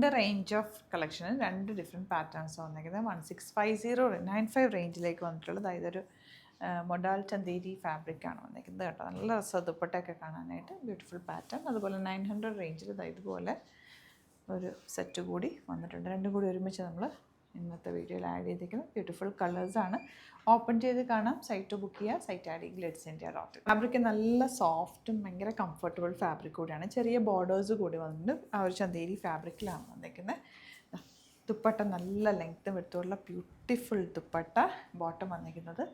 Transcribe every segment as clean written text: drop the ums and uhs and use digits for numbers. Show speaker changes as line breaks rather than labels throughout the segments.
രണ്ട് range of കളക്ഷന് രണ്ട് different patterns വന്നിരിക്കുന്നത് 1650-95 റേഞ്ചിലേക്ക് വന്നിട്ടുള്ളത്. അതായത് ഒരു മൊഡാൽ ചന്തേരി ഫാബ്രിക്കാണ് വന്നിരിക്കുന്നത് കേട്ടോ. നല്ല രസം ദുപ്പട്ടയൊക്കെ കാണാനായിട്ട് ബ്യൂട്ടിഫുൾ പാറ്റേൺ. അതുപോലെ 900 റേഞ്ചിൽ ഇതുപോലെ ഒരു സെറ്റ് കൂടി വന്നിട്ടുണ്ട്. രണ്ടും കൂടി ഒരുമിച്ച് നമ്മൾ ഇന്നത്തെ വീഡിയോയിൽ ആഡ് ചെയ്തിരിക്കുന്നത് ബ്യൂട്ടിഫുൾ കളേഴ്സാണ്. ഓപ്പൺ ചെയ്ത് കാണാം. സൈറ്റ് ബുക്ക് ചെയ്യുക. Site add glitzeindia.in. ഫാബ്രിക് നല്ല സോഫ്റ്റും ഭയങ്കര കംഫർട്ടബിൾ ഫാബ്രിക് കൂടിയാണ്. ചെറിയ ബോർഡേഴ്സ് കൂടി വന്നിട്ടുണ്ട്. ആ ഒരു ചന്തേരി ഫാബ്രിക്കിലാണ് വന്നിരിക്കുന്നത്. ദുപ്പട്ട നല്ല ലെങ്ത്തും എടുത്തുള്ള ബ്യൂട്ടിഫുൾ ദുപ്പട്ട. ബോട്ടം വന്നിരിക്കുന്നത്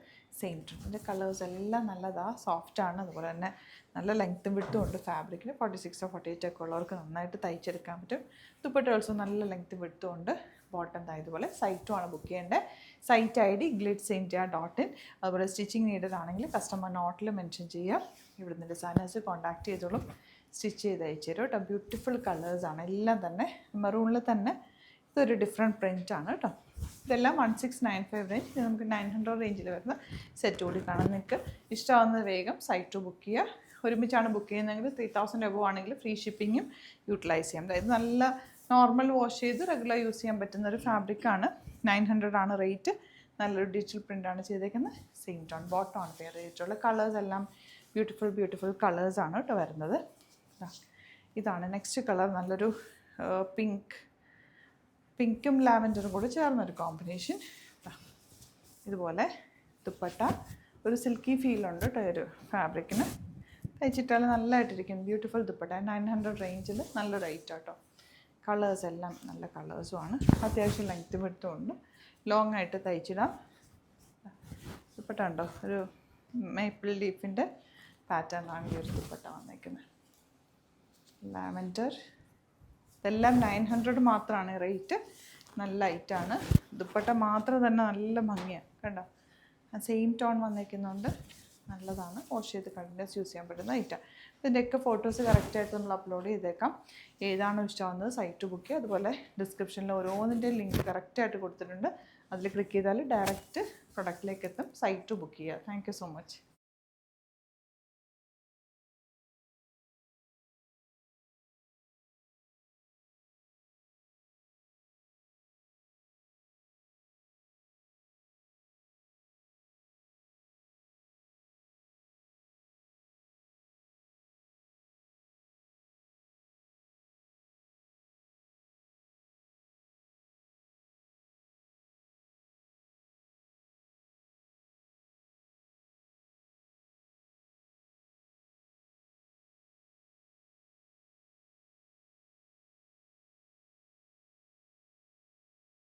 സെയിം ടോൺ. ഇതിൻ്റെ കളേഴ്സ് എല്ലാം നല്ലതാണ്, സോഫ്റ്റാണ്. അതുപോലെ തന്നെ നല്ല ലെങ്ത്തും വിട്ടും ഉണ്ട് ഫാബ്രിക്കിന്. 46 48 ഒക്കെ ഉള്ളവർക്ക് നന്നായിട്ട് തയ്ച്ചെടുക്കാൻ പറ്റും. ദുപ്പട്ട ഓൾസോ നല്ല ലെങ്ത്തും വിട്ടും ഉണ്ട്. ബോട്ടം ഇതുപോലെ. സൈറ്റുമാണ് ബുക്ക് ചെയ്യേണ്ടത്. Site ID glitzeindia.in. അതുപോലെ സ്റ്റിച്ചിങ് നീഡഡ് ആണെങ്കിൽ കസ്റ്റമർ നോട്ടിൽ മെൻഷൻ ചെയ്യുക. ഇവിടുന്ന് ഡിസൈനേഴ്സ് കോൺടാക്ട് ചെയ്തോളും, സ്റ്റിച്ച് ചെയ്ത് അയച്ചു തരും കേട്ടോ. ബ്യൂട്ടിഫുൾ കളേഴ്സാണ് എല്ലാം തന്നെ. മെറൂണിൽ തന്നെ ഇതൊരു ഡിഫറെൻറ്റ് പ്രിൻ്റാണ് കേട്ടോ. ഇതെല്ലാം 1695 റേഞ്ച്. ഇത് നമുക്ക് 900 റേഞ്ചിൽ വരുന്ന സെറ്റ് കൂടി കാണാം. നിങ്ങൾക്ക് ഇഷ്ടമാവുന്നത് വേഗം സൈറ്റ് ബുക്ക് ചെയ്യുക. ഒരുമിച്ചാണ് ബുക്ക് ചെയ്യുന്നതെങ്കിൽ 3000 എബോ ആണെങ്കിൽ ഫ്രീ ഷിപ്പിങ്ങും യൂട്ടിലൈസ് ചെയ്യാം. അതായത് നല്ല നോർമൽ വാഷ് ചെയ്ത് റെഗുലർ യൂസ് ചെയ്യാൻ പറ്റുന്ന ഒരു ഫാബ്രിക്കാണ്. 900 ആണ് റേറ്റ്. നല്ലൊരു ഡിജിറ്റൽ പ്രിൻ്റാണ് ചെയ്തേക്കുന്നത്. സെയിം ടോൺ ബോട്ടമാണ് പെയർ ചെയ്തിട്ടുള്ള. കളേഴ്സ് എല്ലാം ബ്യൂട്ടിഫുൾ കളേഴ്സാണ് കേട്ടോ വരുന്നത്. ഇതാണ് നെക്സ്റ്റ് കളർ. നല്ലൊരു പിങ്കും ലാവൻഡറും കൂടെ ചേർന്നൊരു കോമ്പിനേഷൻ. ഇതുപോലെ ദുപ്പട്ട ഒരു സിൽക്കി ഫീലുണ്ട് കേട്ടോ ഒരു ഫാബ്രിക്കിന്. തയ്ച്ചിട്ടാൽ നല്ലതായിട്ടിരിക്കും. ബ്യൂട്ടിഫുൾ ദുപ്പട്ട. 900 റേഞ്ചിൽ നല്ല റേറ്റ് കേട്ടോ. കളേഴ്സ് എല്ലാം നല്ല കളേഴ്സുമാണ്. അത്യാവശ്യം ലെങ്ത്ത് വിട്ടുമുണ്ട്. ലോങ് ആയിട്ട് തയ്ച്ചിടാം. ദുപ്പട്ട ഉണ്ടോ ഒരു മേപ്പിൾ ലീഫിൻ്റെ പാറ്റേണാണ് ഈ ഒരു ദുപ്പട്ട വന്നേക്കുന്നത്. ലാവൻഡർ. ഇതെല്ലാം 900 മാത്രമാണ് റേറ്റ്. നല്ല ലൈറ്റാണ്. ദുപ്പട്ട മാത്രം തന്നെ നല്ല ഭംഗിയാണ് കണ്ടോ. സെയിം ടോൺ വന്നേക്കുന്നുണ്ട്. നല്ലതാണ്. വാഷ് ചെയ്ത് കണ്ടിന്യൂസ് യൂസ് ചെയ്യാൻ പറ്റുന്ന ഐറ്റം. ഇതിൻ്റെയൊക്കെ ഫോട്ടോസ് കറക്റ്റായിട്ട് നമ്മൾ അപ്ലോഡ് ചെയ്തേക്കാം. ഏതാണോ ഇഷ്ടമാവുന്നത് സൈറ്റ് ബുക്ക് ചെയ്യുക. അതുപോലെ ഡിസ്ക്രിപ്ഷനിൽ ഓരോന്നിൻ്റെ ലിങ്ക് കറക്റ്റായിട്ട് കൊടുത്തിട്ടുണ്ട്. അതിൽ ക്ലിക്ക് ചെയ്താൽ ഡയറക്റ്റ് പ്രൊഡക്റ്റിലേക്ക് എത്തും. സൈറ്റ് ബുക്ക് ചെയ്യുക. Thank you so much.